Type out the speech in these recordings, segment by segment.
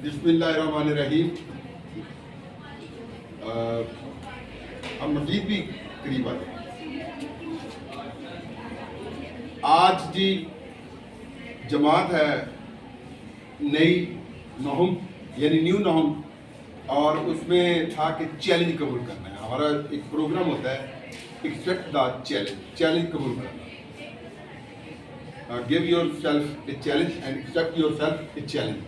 بسم اللہ الرحمن الرحیم. ہم مزید بھی قریب آتے ہیں. آج جی جماعت ہے نئی نہم یعنی نیو نہم, اور اس میں تھا کہ چیلنج قبول کرنا ہے. ہمارا ایک پروگرام ہوتا ہے ایکسپیکٹ دا چیلنج, چیلنج قبول کرنا. Give your self a challenge and expect your self a challenge.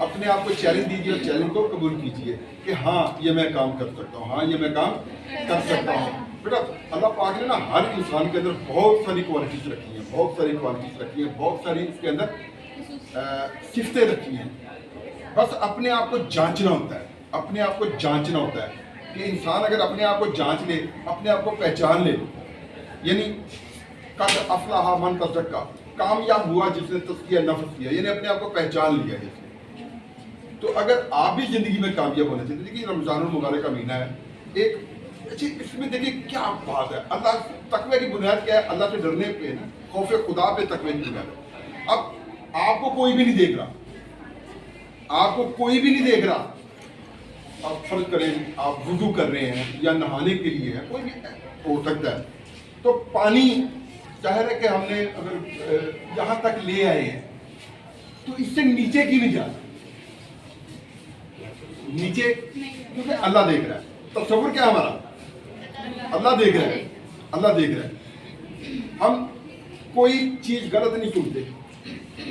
اپنے آپ کو چیلنج دیجیے اور چیلنج کو قبول کیجیے کہ ہاں یہ میں کام کر سکتا ہوں, ہاں یہ میں کام کر سکتا ہوں. بیٹا اللہ پاک نے نا ہر انسان کے اندر بہت ساری کوالٹیز رکھی ہیں, بہت ساری کوالٹیز رکھی ہیں, بہت ساری اس کے اندر صفتیں رکھی ہیں. بس اپنے آپ کو جانچنا ہوتا ہے, اپنے آپ کو جانچنا ہوتا ہے کہ انسان اگر اپنے آپ کو جانچ لے, اپنے آپ کو پہچان لے, یعنی قد افلح من تزکا, کامیاب ہوا جس نے تزکیہ نفس کیا, یعنی اپنے آپ کو پہچان لیا جس نے. تو اگر آپ بھی زندگی میں کامیاب ہونا چاہتے ہیں, دیکھیے رمضان المبارک کا مہینہ ہے, ایک اچھی اس میں دیکھیے کیا بات ہے. اللہ تقوی کی بنیاد کیا ہے؟ اللہ سے ڈرنے پہ نا, خوف خدا پہ تقوی کی بنیاد ہے. اب آپ کو کوئی بھی نہیں دیکھ رہا, آپ کو کوئی بھی نہیں دیکھ رہا. آپ فرض کریں آپ وضو کر رہے ہیں یا نہانے کے لیے ہے, کوئی بھی ہو سکتا ہے, تو پانی ظاہر ہے کہ ہم نے اگر یہاں تک لے آئے ہیں تو اس سے نیچے کی نہیں جانا, نیچے, کیونکہ اللہ دیکھ رہا ہے. تصور کیا ہمارا؟ اللہ دیکھ رہا ہے, اللہ دیکھ رہا ہے. ہم کوئی چیز غلط نہیں سنتے,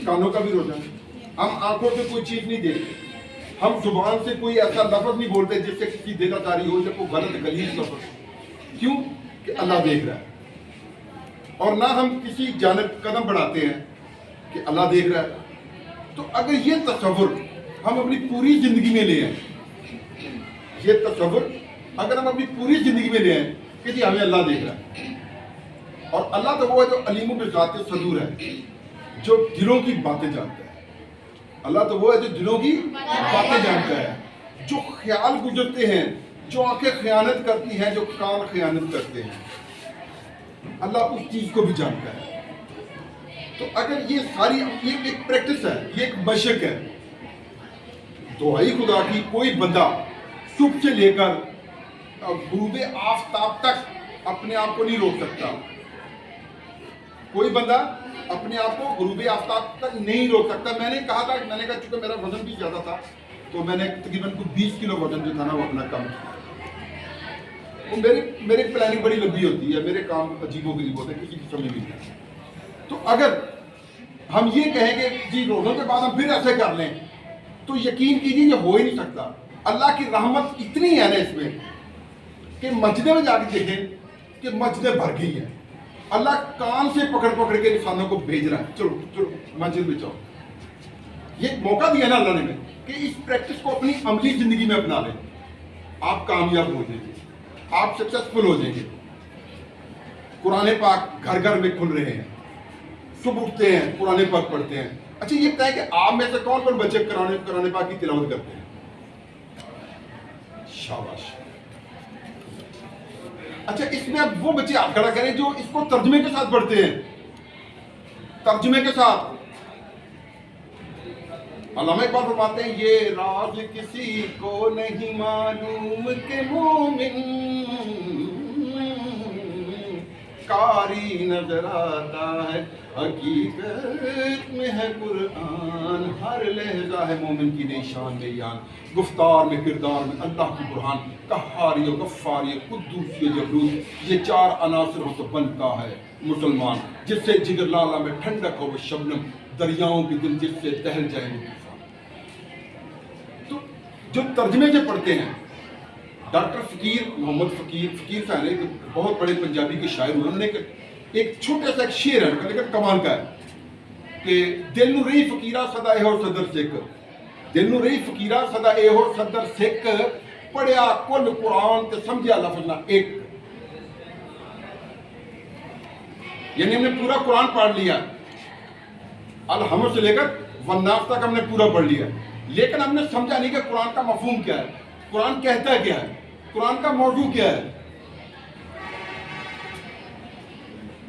کانوں کا بھی روزہ ہے. ہم آنکھوں سے کوئی چیز نہیں دیکھتے, ہم زبان سے کوئی ایسا لفظ نہیں بولتے جس سے کسی دل آزاری ہو یا کوئی غلط غلیظ لفظ. کیوں کہ اللہ دیکھ رہا ہے. اور نہ ہم کسی جانب قدم بڑھاتے ہیں کہ اللہ دیکھ رہا ہے. تو اگر یہ تصور ہم اپنی پوری زندگی میں لے آئیں, یہ تصور اگر ہم اپنی پوری زندگی میں لے آئیں کہ جی ہمیں اللہ دیکھ رہا ہے, اور اللہ تو وہ ہے جو علیم بذات صدور ہے, جو دلوں کی باتیں جانتا ہے. اللہ تو وہ ہے جو دلوں کی باتیں جانتا ہے, جو خیال گزرتے ہیں, جو آنکھیں خیانت کرتی ہیں, جو کان خیانت کرتے ہیں, اللہ اس چیز کو بھی جانتا ہے. تو اگر یہ ساری یہ ایک پریکٹس ہے, یہ ایک مشق ہے. دعائی خدا کی کوئی بندہ صبح سے لے کر غروب آفتاب تک اپنے آپ کو نہیں روک سکتا. کوئی بندہ اپنے آپ کو غروب آفتاب تک نہیں روک سکتا. میں نے کہا تھا, میں نے کہا چونکہ میرا وزن بھی زیادہ تھا تو میں نے تقریباً 20 کلو وزن جو تھا نا وہ اپنا کم کیا. میری پلاننگ بڑی لمبی ہوتی ہے, میرے کام عجیب و غریب ہوتے ہیں, کسی کی سمجھ نہیں آتی. تو اگر ہم یہ کہیں کہ جی روزوں کے بعد ہم پھر ایسے کر لیں تو یقین کیجیے یہ ہو ہی نہیں سکتا. اللہ کی رحمت اتنی ہے نا اس میں کہ مسجدیں میں جا کے دیکھیں کہ مسجدیں بھر گئی ہیں. اللہ کان سے پکڑ پکڑ کے انسانوں کو بھیج رہا ہے, چلو چلو مسجد میں جاؤ. یہ موقع دیا نا اللہ نے میں کہ اس پریکٹس کو اپنی عملی زندگی میں اپنا لیں. آپ کامیاب ہو جائیں گے, آپ سکسیسفل ہو جائیں گے. قرآن پاک گھر گھر میں کھل رہے ہیں, صبح اٹھتے ہیں قرآن پاک پڑھتے ہیں. اچھا یہ بتائیں کہ آپ میں سے کون کون بچے قرآن پاک کی تلاوت کرتے ہیں؟ شاباش. اچھا اس میں اب وہ بچے ہاتھ کھڑا کریں جو اس کو ترجمے کے ساتھ پڑھتے ہیں, ترجمے کے ساتھ. علامہ اقبال فرماتے ہیں یہ راز کسی کو نہیں معلوم کہ مومن کاری نظر آتا ہے, حقیقت میں ہے قرآن, ہر لہجہ ہے مومن کی نشان بیان, گفتار میں کردار میں اللہ کی برہان, قہاری و غفاری قدوسی و جبروت, یہ 4 عناصر ہو تو بنتا ہے مسلمان. جس سے جگر لالا میں ٹھنڈک ہو وہ شبنم, دریاؤں کے دل جس سے دہل جائے وہ طوفان. تو جو ترجمے سے پڑھتے ہیں, ڈاکٹر فقیر محمد فقیر صاحب ایک بہت بڑے پنجابی کے شاعر ہوئے, انہوں نے ایک چھوٹا سا ایک شعر ہے لیکن کمال کا ہے کہ دل نو رہی فقیرہ صدا اے ہو صدر سکھ, دل نو رہی فقیرہ صدا اے ہو صدر سکھ, پڑھیا کل قرآن تے سمجھیا لفظ نہ ایک. یعنی ہم نے پورا قرآن پڑھ لیا, الحمد سے لے کر والناس تک ہم نے پورا پڑھ لیا, لیکن ہم نے سمجھا نہیں کہ قرآن کا مفہوم کیا ہے, قرآن کہتا کیا ہے, قرآن کا موضوع کیا ہے.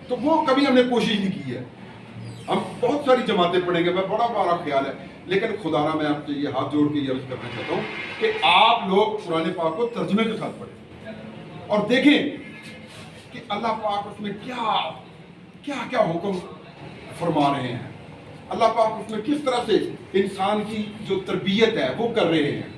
تو وہ کبھی ہم نے کوشش نہیں کی ہے. ہم بہت ساری جماعتیں پڑھیں گے, میں بڑا ہمارا خیال ہے لیکن خدا را میں آپ سے یہ ہاتھ جوڑ کے یہ عرض کرنا چاہتا ہوں کہ آپ لوگ قرآن پاک کو ترجمے کے ساتھ پڑھیں اور دیکھیں کہ اللہ پاک اس میں کیا کیا کیا حکم فرما رہے ہیں. اللہ پاک اس میں کس طرح سے انسان کی جو تربیت ہے وہ کر رہے ہیں.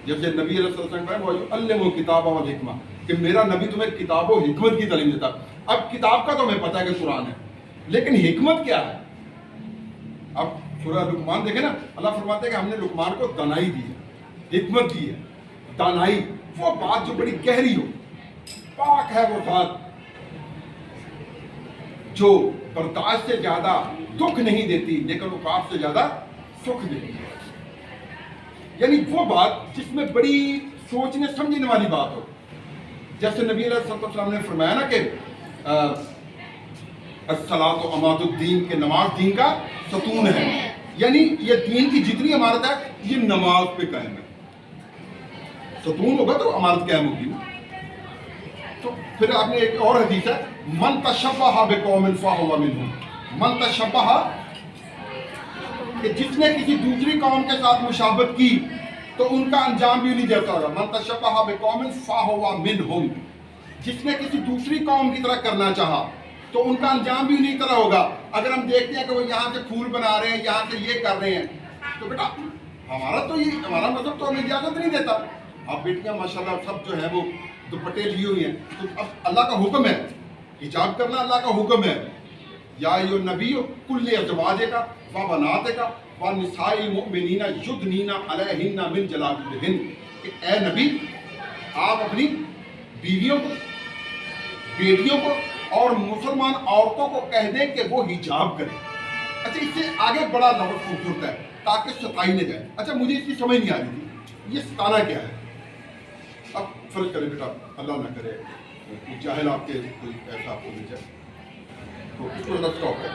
جیسے نبی علیہ السلام کا وَيُعَلِّمُ الْكِتَابَ وَالْحِكْمَةَ کہ میرا نبی تمہیں کتاب و حکمت کی تعلیم دیتا. اب کتاب کا تو ہمیں پتہ ہے کہ قرآن ہے, لیکن حکمت کیا ہے؟ اب سورہ لقمان دیکھیں نا, اللہ فرماتے ہیں کہ ہم نے لقمان کو دانائی دی ہے, حکمت دی ہے. دانائی وہ بات جو بڑی گہری ہو, پاک ہے وہ بات جو برداشت سے زیادہ دکھ نہیں دیتی لیکن اوقات سے زیادہ سکھ دیتی ہے. یعنی وہ بات جس میں بڑی سوچنے سمجھنے والی بات ہو. جیسے نبی علیہ السلام نے فرمایا نا کہ الصلاۃ عماد الدین کے نماز دین کا ستون ہے. یعنی یہ دین کی جتنی عمارت ہے یہ نماز پہ قائم ہے. ستون ہوگا تو عمارت قائم ہوگی. تو پھر آپ نے ایک اور حدیث ہے, من تشبہ بقوم فہو منہم. من تشبہ کہ جس نے کسی دوسری قوم کے ساتھ مشابہت کی تو ان کا انجام بھی نہیں جیسا ہوگا. من تشبہ بقوم فہو منہم. جس نے کسی دوسری قوم کی طرح کرنا چاہا تو ان کا انجام بھی انہی طرح ہوگا. اگر ہم دیکھتے ہیں کہ وہ یہاں سے پھول بنا رہے ہیں, یہاں سے یہ کر رہے ہیں, تو بیٹا ہمارا مذہب تو ہمیں اجازت نہیں دیتا. اب بیٹیاں ماشاءاللہ سب جو ہے وہ دوپٹے لیے ہوئی ہیں, تو اب اللہ کا حکم ہے حجاب کرنا, اللہ کا حکم ہے. یا ایھا النبی قل لازواجک وبناتک ونساء المؤمنین یدنین علیہن من جلابیبہن. کہ اے نبی آپ اپنی بیویوں کو, بیٹیوں کو اور مسلمان عورتوں کو کہہ دیں کہ وہ حجاب کریں. اچھا اس سے آگے بڑا لفظ خوبصورت ہے تاکہ ستائی نہ جائے. اچھا مجھے اس کی سمجھ نہیں آ رہی تھی یہ ستانا کیا ہے. اب فرض کرے بیٹا اللہ نہ کرے جاہل آپ کے کوئی ایسا آپ کو مل جائے تو اس کو اسٹاپ ہے.